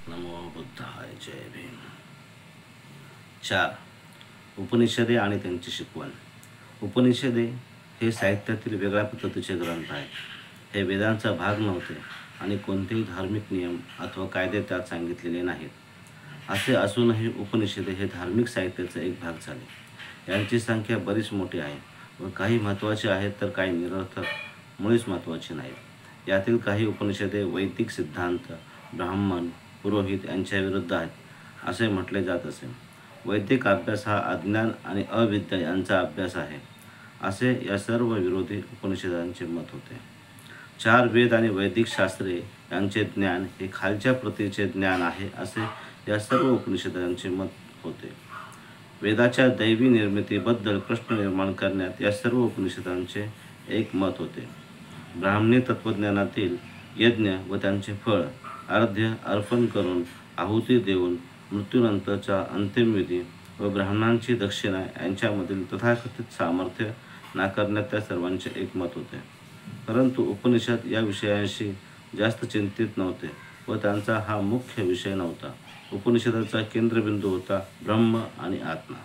नमो बुद्धाय. जय भीम. 4. उपनिषदे आणि त्यांची शिकवण. उपनिषदे हे साहित्यातील वेगळ्या पद्धतीचे ग्रंथ आहेत. हे वेदांचा भाग नव्हते आणि कोणतेही धार्मिक नियम अथवा कायदे त्यात सांगितलेले नाहीत. असे असूनही उपनिषदे हे धार्मिक साहित्याचा एक भाग झाले. यांची संख्या बरीच मोठी आहे व काही महत्त्वाचे आहेत तर काही निरर्थक, मुळीच महत्त्वाचे नाहीत. यातील काही उपनिषदे वैदिक सिद्धांत, ब्राह्मण, पुरोहित यांच्या विरुद्ध आहेत असे म्हटले जात असे. वैदिक अभ्यास हा अज्ञान आणि अविद्या यांचा अभ्यास आहे असे या सर्व विरोधी उपनिषदांचे मत होते. 4 वेद आणि वैदिक शास्त्रे यांचे ज्ञान हे खालच्या प्रतीचे ज्ञान आहे असे या सर्व उपनिषदांचे मत होते. वेदाच्या दैवी निर्मितीबद्दल प्रश्न निर्माण करण्यात या सर्व उपनिषदांचे एक मत होते. ब्राह्मणी तत्त्वज्ञानातील यज्ञ व त्यांचे फळ, अर्घ्य अर्पण करून, आहुती देऊन, मृत्यूनंतरचा अंतिमविधी व ब्राह्मणांची दक्षिणा यांच्यामधील तथाकथित सामर्थ्य नाकारण्यात त्या सर्वांचे एक मत होते. परंतु उपनिषद या विषयांशी जास्त चिंतित नव्हते व त्यांचा हा मुख्य विषय नव्हता. उपनिषदाचा केंद्रबिंदू होता ब्रह्म आणि आत्मा.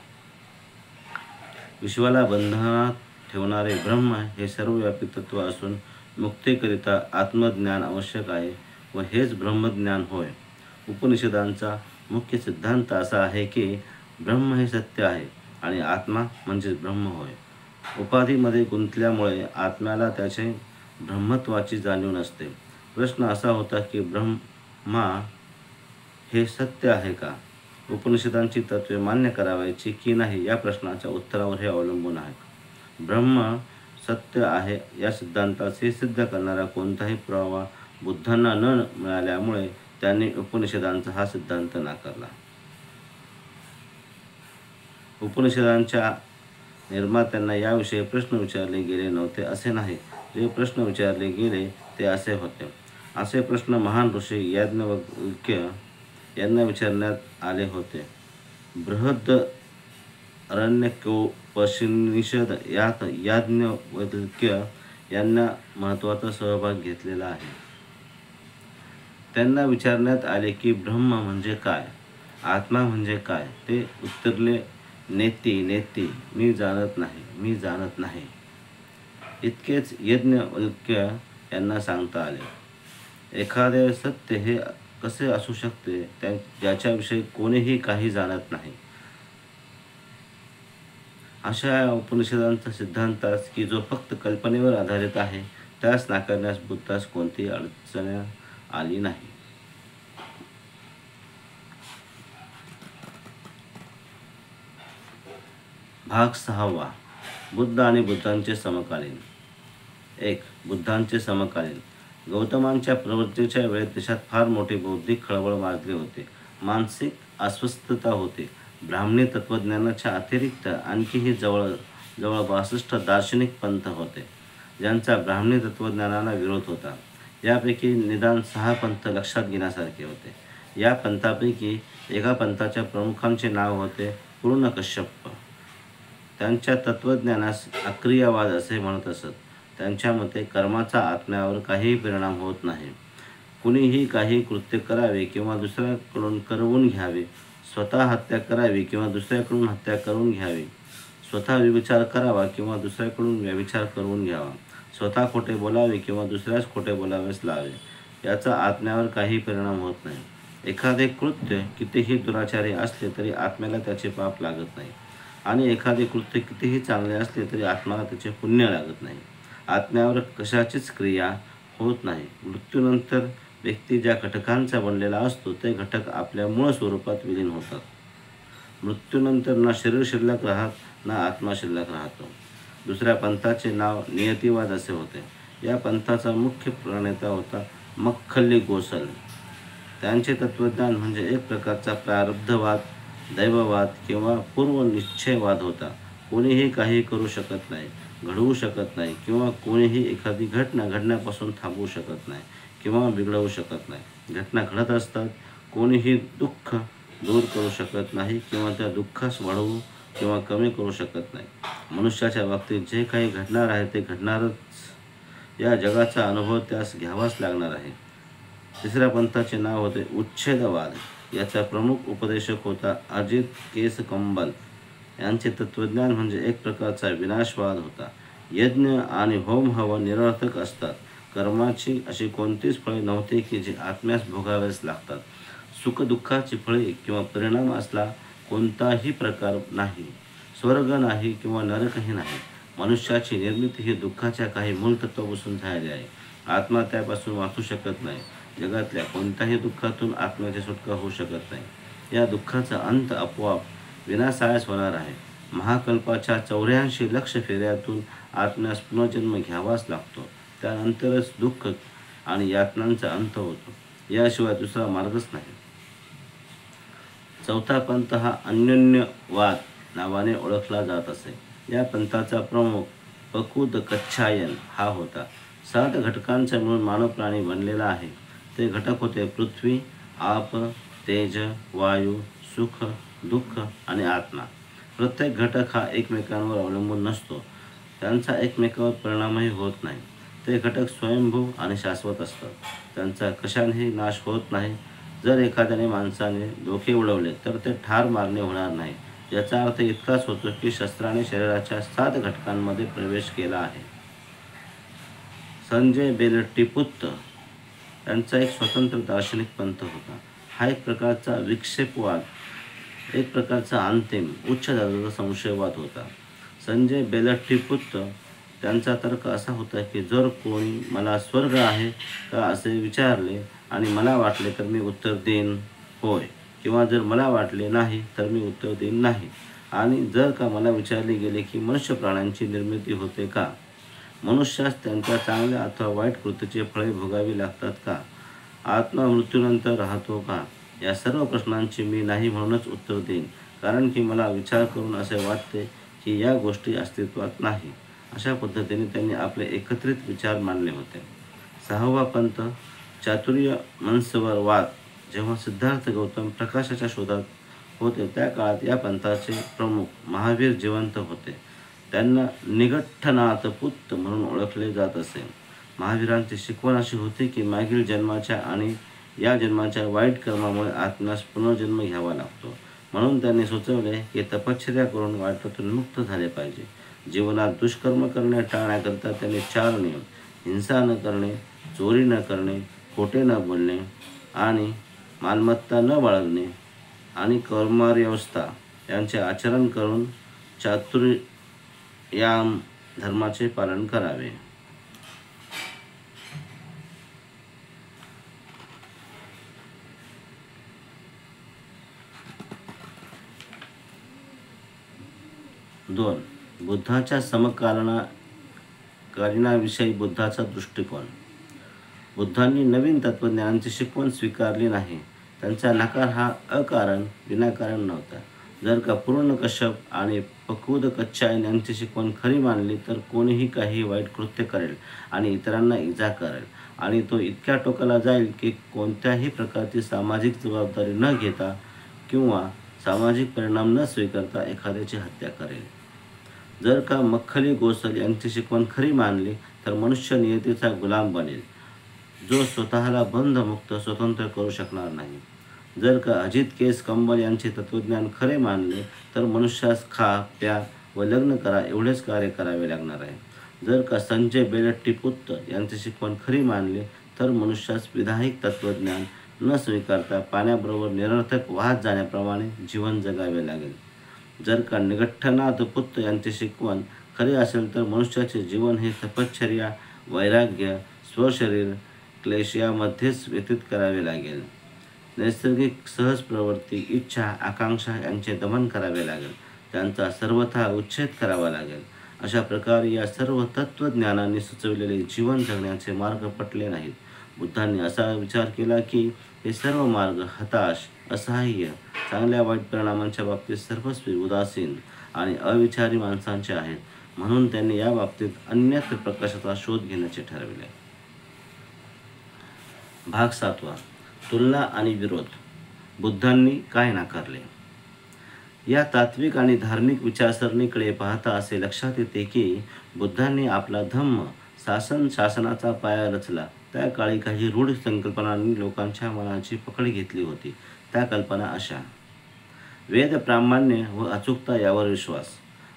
विश्वाला बंधनात ठेवणारे ब्रह्म हे सर्वव्यापी तत्व असून मुक्तीकरिता आत्मज्ञान आवश्यक आहे व हेच ब्रह्मज्ञान होय. उपनिषदांचा मुख्य सिद्धांत असा आहे की ब्रह्म हे सत्य आहे आणि आत्मा म्हणजेच ब्रह्म होय. उपाधीमध्ये गुंतल्यामुळे आत्म्याला त्याचे ब्रह्मत्वाची जाणीव नसते. प्रश्न असा होता की ब्रह्मा हे सत्य आहे का? उपनिषदांची तत्त्वे मान्य करावायची की नाही या प्रश्नाच्या उत्तरावर हे अवलंबून आहे. ब्रह्म सत्य आहे या सिद्धांताचे सिद्ध करणारा कोणताही पुरावा बुद्धांना न मिळाल्यामुळे त्यांनी उपनिषदांचा हा सिद्धांत नाकारला. उपनिषदांच्या निर्मात्यांना याविषयी प्रश्न विचारले गेले नव्हते असे नाही. जे प्रश्न विचारले गेले ते असे होते. असे प्रश्न महान ऋषी याज्ञवल्क्य यांना विचारण्यात आले होते. बृहदरण्यकोपनिषद यात याज्ञवल्क्य यांना महत्त्वाचा सहभाग घेतलेला आहे. त्यांना विचारण्यात आले की ब्रह्म म्हणजे काय, आत्मा म्हणजे काय? ते उत्तरले, नेती नेती, मी जाणत नाही, मी जाणत नाही. इतकेच याज्ञवल्क्य यांना सांगता आले. एखादे सत्य हे कसे असू शकते ज्याच्याविषयी कोणीही काही जाणत नाही. अशा या उपनिषदांचा सिद्धांतास की जो फक्त कल्पनेवर आधारित आहे त्यास नाकारण्यास बुद्धास कोणतीही अडचण आली नाही. भाग 6. बुद्ध आणि बुद्धांचे समकालीन. 1. बुद्धांचे समकालीन. गौतमांच्या प्रवृत्तीच्या वेळेत देशात फार मोठी बौद्धिक खळबळ माजली होती. मानसिक अस्वस्थता होती. ब्राह्मणी तत्त्वज्ञानाच्या अतिरिक्त आणखीही जवळ 62 दार्शनिक पंथ होते ज्यांचा ब्राह्मणी तत्त्वज्ञानाला विरोध होता. यापैकी निदान 6 पंथ लक्षात घेण्यासारखे होते. या पंथापैकी एका पंथाच्या प्रमुखांचे नाव होते पूर्णकश्यप. त्यांच्या तत्त्वज्ञानास अक्रियावाद असे म्हणत असत. त्यांच्या मते कर्माचा आत्म्यावर काहीही परिणाम होत नाही. कुणीही काही कृत्य करावे किंवा दुसऱ्याकडून करवून घ्यावे, स्वतः हत्या करावी किंवा दुसऱ्याकडून हत्या करून घ्यावी, स्वतः व्यभिचार करावा किंवा दुसऱ्याकडून व्यभिचार करून घ्यावा, स्वतः खोटे बोलावे किंवा दुसऱ्यास खोटे बोलावेच लावे, याचा आत्म्यावर काही परिणाम होत नाही. एखादे कृत्य कितीही दुराचारी असले तरी आत्म्याला त्याचे पाप लागत नाही आणि एखादे कृत्य कितीही चांगले असले तरी आत्म्याला त्याचे पुण्य लागत नाही. आत्म्यावर कशाचीच क्रिया होत नाही. मृत्यूनंतर व्यक्ती ज्या घटकांचा बनलेला असतो ते घटक आपल्या मूळ स्वरूपात विलीन होतात. मृत्यूनंतर ना शरीर शिल्लक राहत ना आत्मा शिल्लक राहतो. दुसऱ्या पंथाचे नाव नियतिवाद असे होते. या पंथाचा मुख्य प्रणेता होता मक्खली गोसल. त्यांचे तत्त्वज्ञान म्हणजे एक प्रकारचा प्रारब्धवाद, दैववाद किंवा पूर्वनिश्चयवाद होता. कोणीही काही करू शकत नाही, घडवू शकत नाही किंवा कोणीही एखादी घटना घडण्यापासून थांबवू शकत नाही किंवा बिघडवू शकत नाही. घटना घडत असतात. कोणीही दुःख दूर करू शकत नाही किंवा त्या दुःखास वाढवू किंवा कमी करू शकत नाही. मनुष्याच्या बाबतीत जे काही घडणार आहे ते घडणारच. या जगाचा अनुभव त्यास घ्यावाच लागणार आहे. तिसऱ्या पंथाचे नाव होते उच्छेदवाद. याचा प्रमुख उपदेशक होता अजित केसकंबल. यांचे तत्त्वज्ञान म्हणजे एक प्रकारचा विनाशवाद होता. यज्ञ आणि होम हवन निरर्थक असतात. कर्माची अशी कोणतीच फळे नव्हती की जी आत्म्यास भोगाव्यास लागतात. सुखदुःखाची फळे किंवा परिणाम असला कोणताही प्रकार नाही. स्वर्ग नाही किंवा नरकही नाही. मनुष्याची निर्मिती ही दुःखाच्या काही मूळ तत्वापासून झालेली आहे. आत्मा त्यापासून वाचू शकत नाही. जगातल्या कोणत्याही दुःखातून आत्म्याची सुटका होऊ शकत नाही. या दुःखाचा अंत आपोआप विनाशाळास होणार आहे. महाकल्पाच्या 84 लक्ष फेऱ्यातून आत्म्यास पुनर्जन्म घ्यावाच लागतो. त्यानंतरच दुःख आणि यातनांचा अंत होतो. याशिवाय दुसरा मार्गच नाही. चौथा पंथ हा अन्योन्यवाद नावाने ओळखला जात असे. या पंथाचा प्रमुख पकुद कच्छायन हा होता. 7 घटकांचा मिळून मानव प्राणी बनलेला आहे. ते घटक होते पृथ्वी, आप, तेज, वायू, सुख, दुःख आणि आत्मा. प्रत्येक घटक हा एकमेकांवर अवलंबून नसतो. त्यांचा एकमेकावर परिणामही होत नाही. ते घटक स्वयंभू आणि शाश्वत असतात. त्यांचा कशानेही नाश होत नाही. जर एखाद्याने माणसाने डोके उडवले तर ते ठार मारणे होणार नाही. याचा अर्थ इतकाच होतो की शस्त्राने शरीराच्या 7 घटकांमध्ये प्रवेश केला आहे. संजय बेलटिपुत्त यांचा एक स्वतंत्र दार्शनिक पंथ होता. हा एक प्रकारचा विक्षेपवाद, एक प्रकारचा अंतिम उच्च दर्जाचा संशयवाद होता. संजय बेलटिपुत्त त्यांचा तर्क असा होता की जर कोणी मला स्वर्ग आहे का असे विचारले आणि मला वाटले तर मी उत्तर देईन होय, किंवा जर मला वाटले नाही तर मी उत्तर देईन नाही. आणि जर का मला विचारले गेले की मनुष्य प्राण्यांची निर्मिती होते का, मनुष्यास त्यांच्या चांगल्या अथवा वाईट कृतीचे फळे भोगावी लागतात का, आत्मा मृत्यूनंतर राहतो का, या सर्व प्रश्नांची मी नाही म्हणूनच उत्तर देईन, कारण की मला विचार करून असे वाटते की या गोष्टी अस्तित्वात नाही. अशा पद्धतीने त्यांनी आपले एकत्रित विचार मांडले होते. 6वा पंथ चातुर्य मनसवरवाद. जेव्हा सिद्धार्थ गौतम प्रकाशाच्या शोधात होते त्या काळात या पंथाचे प्रमुख महावीर जिवंत होते. त्यांना निगठ्ठनाथ पुत्त म्हणून ओळखले जात असे. महावीरांची शिकवण अशी होती की मागील जन्माच्या आणि या जन्माच्या वाईट कर्मामुळे आत्म्यास पुनर्जन्म घ्यावा लागतो. म्हणून त्यांनी सुचवले की तपश्चर्या करून वाईटातून मुक्त झाले पाहिजे. जीवनात दुष्कर्म करणे टाळण्याकरता त्यांनी 4 नियम: हिंसा न करणे, चोरी न करणे, खोटे न बोलणे आणि मालमत्ता न बाळगणे आणि कर्मव्यवस्था यांचे आचरण करून चातुर्याम धर्माचे पालन करावे. दोन, बुद्धाच्या समकालीनाविषयी बुद्धाचा दृष्टिकोन. बुद्धांनी नवीन तत्त्वज्ञानाची शिकवण स्वीकारली नाही. त्यांचा नकार हा अकारण विनाकारण नव्हता. जर का पूर्ण कश्यप आणि पकुद कच्छायन यांची शिकवण खरी मानली तर कोणीही काही वाईट कृत्य करेल आणि इतरांना इजा करेल आणि तो इतक्या टोकाला जाईल की कोणत्याही प्रकारची सामाजिक जबाबदारी न घेता किंवा सामाजिक परिणाम न स्वीकारता एखाद्याची हत्या करेल. जर का मख्खली गोसल यांची शिकवण खरी मानली तर मनुष्य नियतीचा गुलाम बनेल, जो स्वतःला बंधमुक्त स्वतंत्र करू शकणार नाही. जर का अजित केसकंबल यांचे तत्त्वज्ञान खरे मानले तर मनुष्यास खा, प्या व लग्न करा एवढेच कार्य करावे लागणार आहे. जर का संजय बेलटिपुत्त यांची शिकवण खरी मानली तर मनुष्यास विधायक तत्त्वज्ञान न स्वीकारता पाण्याबरोबर निरर्थक वाहत जाण्याप्रमाणे जीवन जगावे लागेल. जर का निगठ्ठनाथ पुत्त यांची शिकवण खरी असेल तर मनुष्याचे जीवन हे तपश्चर्या, वैराग्य, स्वशरीर, क्लेश यामध्येच व्यतीत करावे लागेल. नैसर्गिक सहज प्रवृत्ती, इच्छा, आकांक्षा यांचे दमन करावे लागेल. त्यांचा सर्वथा उच्छेद करावा लागेल. अशा प्रकारे या सर्व तत्त्वज्ञानांनी सुचविलेले जीवन जगण्याचे मार्ग पटले नाहीत. बुद्धांनी असा विचार केला की हे सर्व मार्ग हताश, असहाय्य, चांगल्या वाईट परिणामांच्या बाबतीत सर्वस्वी उदासीन आणि अविचारी माणसांचे आहेत. म्हणून त्यांनी या बाबतीत अन्यत्र प्रकाशाचा शोध घेण्याचे ठरविले. भाग 7. तुलना आणि विरोध. बुद्धांनी काय नाकारले? या तात्विक आणि धार्मिक विचारसरणीकडे पाहता असे लक्षात येते की बुद्धांनी आपला धम्म शासनाचा पाया रचला त्या काळी काही रूढ संकल्पनांनी लोकांच्या मनाची पकड घेतली होती. त्या कल्पना अशा: वेद प्रामाण्य व अचूकता यावर विश्वास,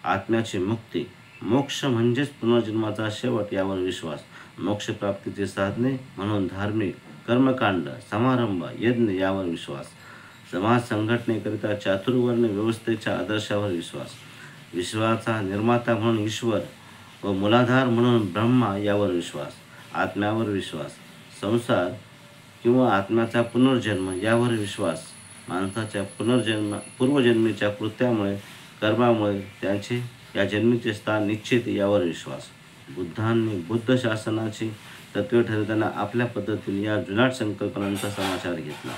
आत्म्याची मुक्ती, मोक्ष म्हणजेच पुनर्जन्माचा शेवट यावर विश्वास, मोक्षप्राप्तीचे साधने म्हणून धार्मिक कर्मकांड, समारंभ, यज्ञ यावर विश्वास, समाज संघटनेकरिता चातुर्वर्ण व्यवस्थेच्या आदर्शावर विश्वास, विश्वाचा निर्माता म्हणून ईश्वर व मूलाधार म्हणून ब्रह्मा यावर विश्वास, आत्म्यावर विश्वास, संसार किंवा आत्म्याचा पुनर्जन्म यावर विश्वास, माणसाच्या पूर्वजन्मीच्या कृत्यामुळे कर्मामुळे त्यांचे या जन्मीचे स्थान निश्चित यावर विश्वास. बुद्धांनी बुद्ध शासनाची तत्त्वे ठरवताना आपल्या पद्धतीने या जुनाट संकल्पनांचा समाचार घेतला.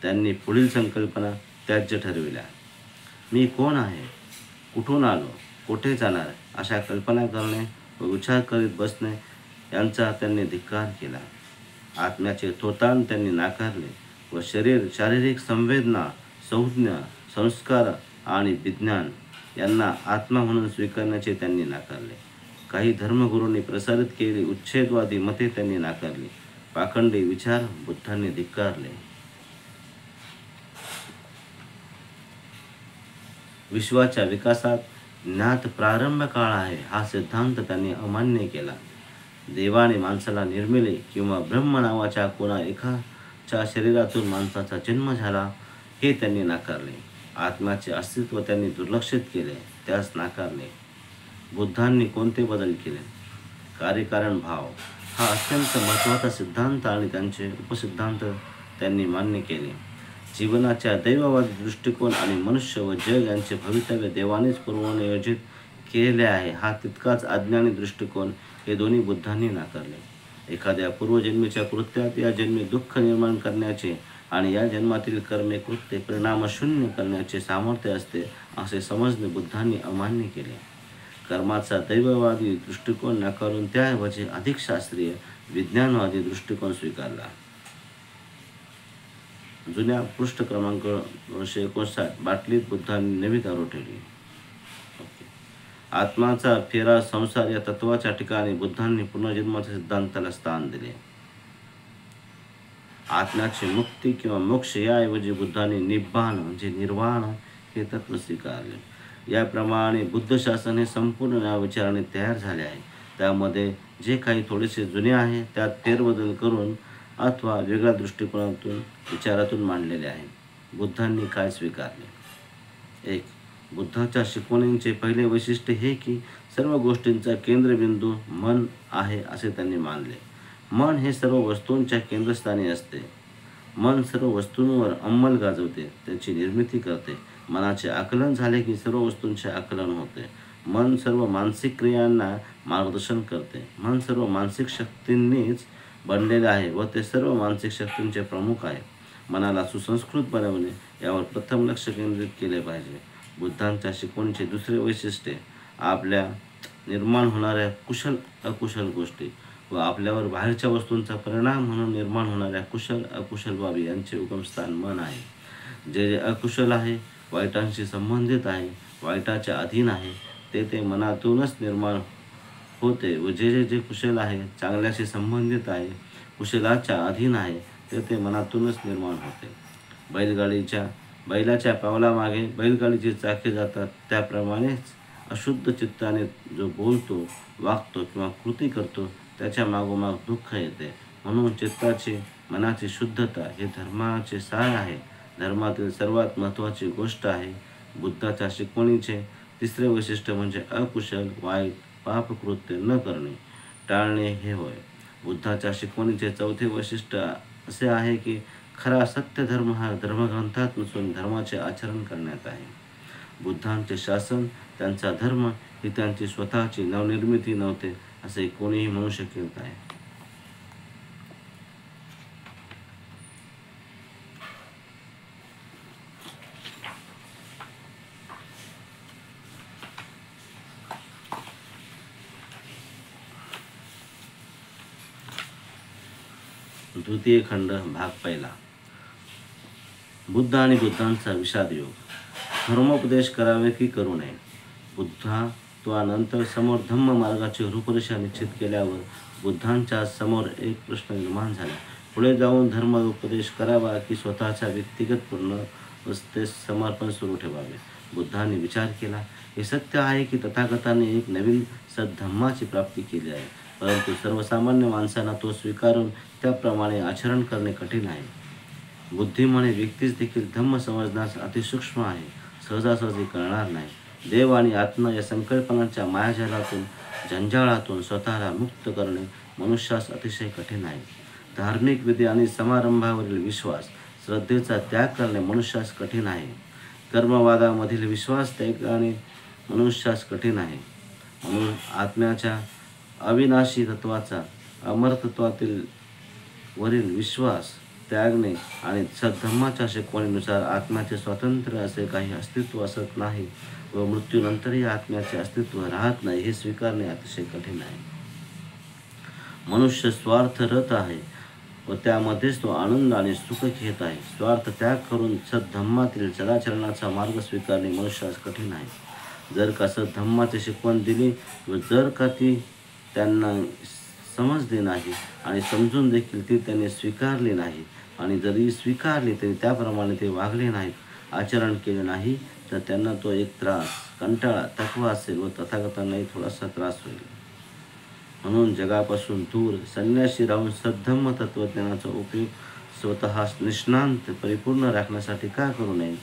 त्यांनी पुढील संकल्पना त्याज्य ठरविल्या. मी कोण आहे, कुठून आलो, कुठे जाणार अशा कल्पना करणे व विचार करीत बसणे यांचा त्यांनी धिक्कार केला. आत्म्याचे थोतांड त्यांनी नाकारले व शारीरिक संवेदना, संज्ञा, संस्कार आणि विज्ञान यांना आत्मा म्हणून स्वीकारण्याचे त्यांनी नाकारले. काही धर्मगुरूंनी प्रसारित केलेली उच्छेदवादी मते त्यांनी नाकारली. पाखंडी विचार बुद्धांनी धिक्कारले. विश्वाच्या विकासात ज्ञात प्रारंभ काळ आहे हा सिद्धांत त्यांनी अमान्य केला. देवाने माणसाला निर्मिले किंवा ब्रह्म नावाच्या कोणा एकाच्या शरीरातून माणसाचा जन्म झाला हे त्यांनी नाकारले. आत्म्याचे अस्तित्व त्यांनी दुर्लक्षित केले, त्यास नाकारले. बुद्धांनी कोणते बदल केले? कार्यकारण भाव हा अत्यंत महत्त्वाचा सिद्धांत आणि त्यांचे उपसिद्धांत त्यांनी मान्य केले. जीवनाच्या दैववादी दृष्टिकोन आणि मनुष्य व जग यांचे भवितव्य देवानेच पूर्वनियोजित केलेले आहे हा तितकाच अज्ञानी दृष्टिकोन हे दोन्ही बुद्धांनी नाकारले. एखाद्या पूर्वजन्मीच्या कृत्यात या जन्मी दुःख निर्माण करण्याचे आणि या जन्मातील कर्मे कृत्ये परिणामशून्य करण्याचे सामर्थ्य असते असे समजणे बुद्धांनी अमान्य केले. कर्माचा दैववादी दृष्टिकोन नाकारून त्याऐवजी अधिक शास्त्रीय विज्ञानवादी दृष्टिकोन स्वीकारला. जुन्या पृष्ठ क्रमांक 259 बाटलीत बुद्धांनी नवी दारू ठेवली. आत्माचा फेरा संसार या तत्वाच्या ठिकाणी बुद्धांनी पुनर्जन्माच्या सिद्धांताला स्थान दिले. आत्म्याची मुक्ती किंवा मोक्ष याऐवजी बुद्धांनी निब्बाण म्हणजे निर्वाण हे तत्व स्वीकारले. याप्रमाणे बुद्ध शासन हे संपूर्ण या विचाराने तयार झाले आहे. त्यामध्ये जे काही थोडेसे जुने आहे त्यात फेरबदल करून अथवा वेगळ्या दृष्टिकोनातून विचारातून मांडलेले आहे. बुद्धांनी काय स्वीकारले? 1. बुद्धाच्या शिकवणींचे पहिले वैशिष्ट्य हे की सर्व गोष्टींचा केंद्रबिंदू मन आहे असे त्यांनी मानले. मन हे सर्व वस्तूंच्या केंद्रस्थानी असते. मन सर्व वस्तूंवर अंमल गाजवते, त्याची निर्मिती करते. मनाचे आकलन झाले की सर्व वस्तूंचे आकलन होते. मन सर्व मानसिक क्रियांना मार्गदर्शन करते. मन सर्व मानसिक शक्तींनीच बनलेले आहे व ते सर्व मानसिक शक्तींचे प्रमुख आहे. मनाला सुसंस्कृत बनवणे यावर प्रथम लक्ष केंद्रित केले पाहिजे. बुद्धांच्या शिकवणीचे दुसरे वैशिष्ट्य आपल्या निर्माण होणाऱ्या कुशल अकुशल गोष्टी व आपल्यावर बाहेरच्या वस्तूंचा परिणाम म्हणून निर्माण होणाऱ्या कुशल अकुशल बाबी यांचे उगमस्थान मन आहे. जे जे अकुशल आहे, वाईटांशी संबंधित आहे, वाईटाच्या अधीन आहे, ते मनातूनच निर्माण होते व जे कुशल आहे, चांगल्याशी संबंधित आहे, कुशलाच्या अधीन आहे, ते मनातूनच निर्माण होते. बैलाच्या पावलामागे बैलगाडीची चाके जातात त्याप्रमाणेच अशुद्ध चित्ताने जो बोलतो, वागतो किंवा कृती करतो त्याच्या मागोमाग दुःख येते. म्हणून चित्ताची मनाची शुद्धता हे धर्माचे सार आहे, धर्मातील सर्वात महत्त्वाची गोष्ट आहे. बुद्धाच्या शिकवणीचे तिसरे वैशिष्ट्य म्हणजे अकुशल वाईट पापकृत्य न करणे टाळणे हे होय. बुद्धाच्या शिकवणीचे चौथे वैशिष्ट्य असे आहे की खरा सत्य धर्म हा धर्मग्रंथात नसून धर्माचे आचरण करण्यात आहे. बुद्धांचे शासन, त्यांचा धर्म ही त्यांची स्वतःची नवनिर्मिती नव्हते असे कोणीही म्हणू शकेल काय? द्वितीय खंड भाग पहिला. बुद्ध आणि बुद्धांचा विषाद योग. धर्मोपदेश करावे की करू नये? बुद्धात्वानंतर समोर धम्म मार्गाची रूपरेषा निश्चित केल्यावर बुद्धांच्या समोर एक प्रश्न निर्माण झाला. पुढे जाऊन धर्म उपदेश करावा की स्वतःच्या व्यक्तिगत पूर्णवस्थेस समर्पण सुरू ठेवावे. बुद्धांनी विचार केला, हे सत्य आहे की तथागताने एक नवीन सद्धम्माची प्राप्ती केली आहे, परंतु सर्वसामान्य माणसांना तो स्वीकारून त्याप्रमाणे आचरण करणे कठीण आहे. बुद्धिमानी व्यक्तीच देखील धम्म समजण्यास अतिसूक्ष्म आहे, सहजासहजी कळणार नाही. देव आणि आत्मा या संकल्पनांच्या मायाजालातून, जंजाळातून स्वतःला मुक्त करणे मनुष्यास अतिशय कठीण आहे. धार्मिक विधी आणि समारंभावरील विश्वास, श्रद्धेचा त्याग करणे मनुष्यास कठीण आहे. कर्मवादामधील विश्वास त्यागाने मनुष्यास कठीण आहे. म्हणून आत्म्याच्या अविनाशी तत्वाचा, अमरतत्वातील वरील विश्वास त्यागणे आणि सद्धम्माच्या शिकवणीनुसार आत्म्याचे स्वातंत्र्य असे काही अस्तित्व असत नाही व मृत्यूनंतरही आत्म्याचे अस्तित्व राहत नाही हे स्वीकारणे अतिशय कठीण आहे. मनुष्य स्वार्थरत आहे व त्यामध्येच तो आनंद आणि सुख घेत आहे. स्वार्थ त्याग करून सद्धम्मातील सदाचरणाचा मार्ग स्वीकारणे मनुष्यास कठीण आहे. जर का सद्धम्माची शिकवण दिली व जर का ती त्यांना समजली नाही आणि समजून देखील ती त्यांनी स्वीकारली नाही आणि जरी स्वीकारली तरी त्याप्रमाणे ते वागले नाहीत, आचरण केले नाही, तर त्यांना तो एक त्रास, कंटाळा, थकवा असेल व तथागतांनाही थोडासा त्रास होईल. म्हणून जगापासून दूर संन्यासी राहून सद्धम्म तत्त्वज्ञानाचा उपयोग स्वतः निष्णांत परिपूर्ण राखण्यासाठी का करू नये?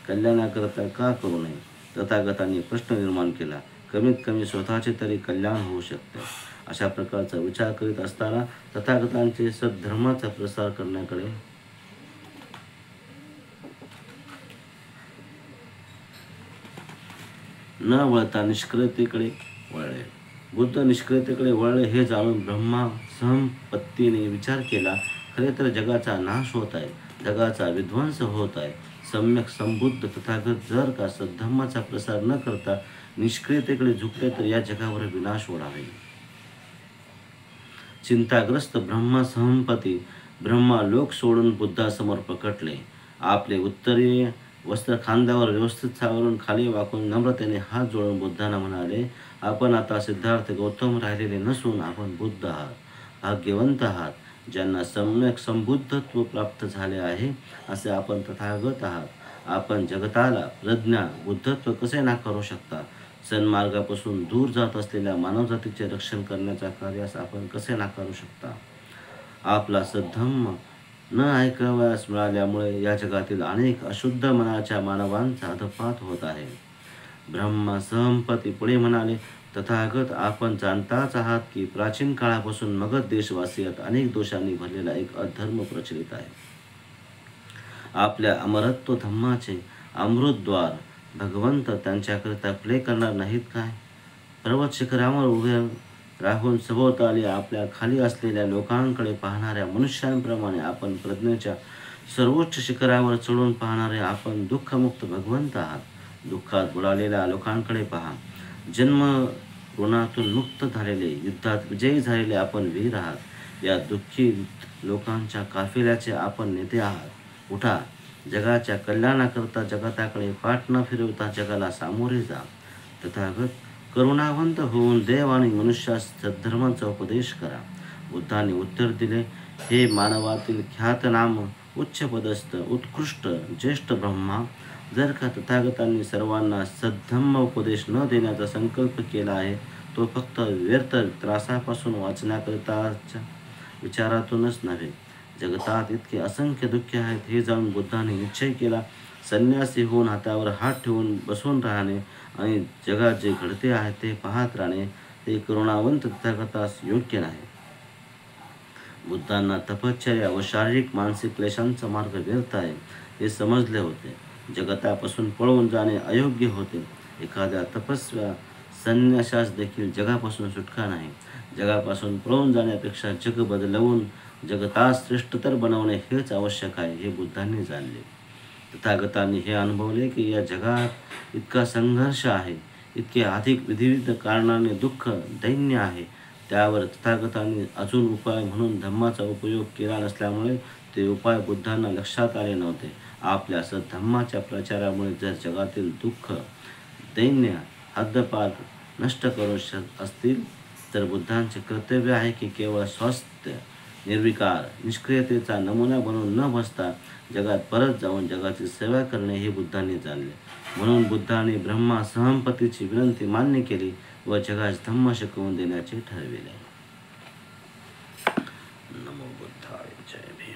कल्याणाकरता का करू नये? तथागतांनी प्रश्न निर्माण केला. कमीत कमी स्वतःचे तरी कल्याण होऊ शकते. अशा प्रकारचा विचार करीत असताना तथागतांचे सद्धर्माचा प्रसार करण्याकडे न वळता निष्क्रियतेकडे वळले. बुद्ध निष्क्रियतेकडे वळले हे जाणून ब्रह्मा संपत्तीने विचार केला, खरे तर जगाचा नाश होत आहे, जगाचा विध्वंस होत आहे. सम्यक संबुद्ध तथागत जर का सद्धम्माचा प्रसार न करता निष्क्रियतेकडे झुकले तर या जगावर विनाश ओढावेल. चिंताग्रस्त ब्रह्मा संपत्ती ब्रह्मा लोक सोडून बुद्धासमोर प्रकटले. आपले उत्तरीय वस्त्र खांद्यावर व्यवस्थित सावरून खाली वाकून नम्रतेने हात जोडून बुद्धांना म्हणाले, आपण आता सिद्धार्थ गौतम राहिलेले नसून आपण बुद्ध आहात, भाग्यवंत आहात. ज्यांना सम्यक संबुद्धत्व प्राप्त झाले आहे असे आपण तथागत आहात. आपण जगताला प्रज्ञा बुद्धत्व कसे नाकारू शकता? सन्मार्गापासून दूर जात असलेल्या मानवजातीचे रक्षण करण्याच्या कार्यास आपण कसे नाकारू शकता? आपला सद्धम्म न ऐकावयास मिळाल्यामुळे या जगातील अनेक अशुद्ध मनाच्या मानवांचा अधपात होत आहे. ब्रह्मा संपत्ती पुढे म्हणाले, तथागत आपण जाणताच आहात की प्राचीन काळापासून मगध देशवासियात अनेक दोषांनी भरलेला एक अधर्म प्रचलित आहे. आपल्या अमरत्व धम्माचे अमृतद्वार भगवंत त्यांच्याकरिता खुले करणार नाहीत काय? पर्वत शिखरावर उभे राहून सभोवताली आपल्या खाली असलेल्या लोकांकडे पाहणाऱ्या मनुष्यांप्रमाणे आपण प्रज्ञेच्या सर्वोच्च शिखरावर चढून पाहणारे आपण दुःखमुक्त भगवंत आहात. दुःखात बुडालेल्या लोकांकडे पहा. जन्म ऋणातून मुक्त झालेले, युद्धात विजयी झालेले आपण वीर आहात. या दुःखी लोकांच्या काफिल्याचे आपण नेते आहात. उठा, जगाच्या कल्याणाकरता जगताकडे पाठ न फिरवता जगाला सामोरे जा. तथागत करुणावंत होऊन देव आणि मनुष्यास सद्धर्माचा उपदेश करा. बुद्धांनी उत्तर दिले, हे मानवातील ख्यातनाम उच्चपदस्थ उत्कृष्ट ज्येष्ठ ब्रह्मा, जर का तथागतांनी सर्वांना सद्धम्म उपदेश न देण्याचा संकल्प केला आहे, तो फक्त व्यर्थ त्रासापासून वाचण्याकरिताच्या विचारातूनच नव्हे. जगतात इतके असंख्य दुःखे आहेत हे जाणून बुद्धांनी निश्चय केला. संन्यासी होऊन हातावर हात ठेवून बसून राहणे आणि जगात जे घडते आहे ते पाहत राहणे ते करुणावंत तथागतास योग्य नाही. बुद्धांना तपश्चर्या व शारीरिक मानसिक क्लेशांचा मार्ग व्यर्थ आहे हे समजले होते. जगतापासून पळून जाणे अयोग्य होते. एखाद्या तपस्व्या संन्याशास देखील जगापासून सुटका नाही. जगापासून पळून जाण्यापेक्षा जग बदलवून जगतास श्रेष्ठतर बनवणे हेच आवश्यक आहे हे बुद्धांनी जाणले. तथागतांनी हे अनुभवले की या जगात इतका संघर्ष आहे, इतके अधिक विविध कारणाने दुःख दैन्य आहे. त्यावर तथागतांनी अजून उपाय म्हणून धम्माचा उपयोग केला नसल्यामुळे ते उपाय बुद्धांना लक्षात आले नव्हते. आपल्या सद्धम्माच्या प्रचारामुळे जर जगातील दुःख दैन्य हद्दपार नष्ट करू असतील तर बुद्धांचे कर्तव्य आहे की केवळ स्वास्थ्य निर्विकार निष्क्रियतेचा नमुना बनून न बसता जगात परत जाऊन जगाची सेवा करणे हे बुद्धांनी जाणले. म्हणून बुद्धांनी ब्रह्मा सहमपतीची विनंती मान्य केली व जगास धम्म शिकवून देण्याचे ठरविले. नमो बुद्धाय. जय भीम.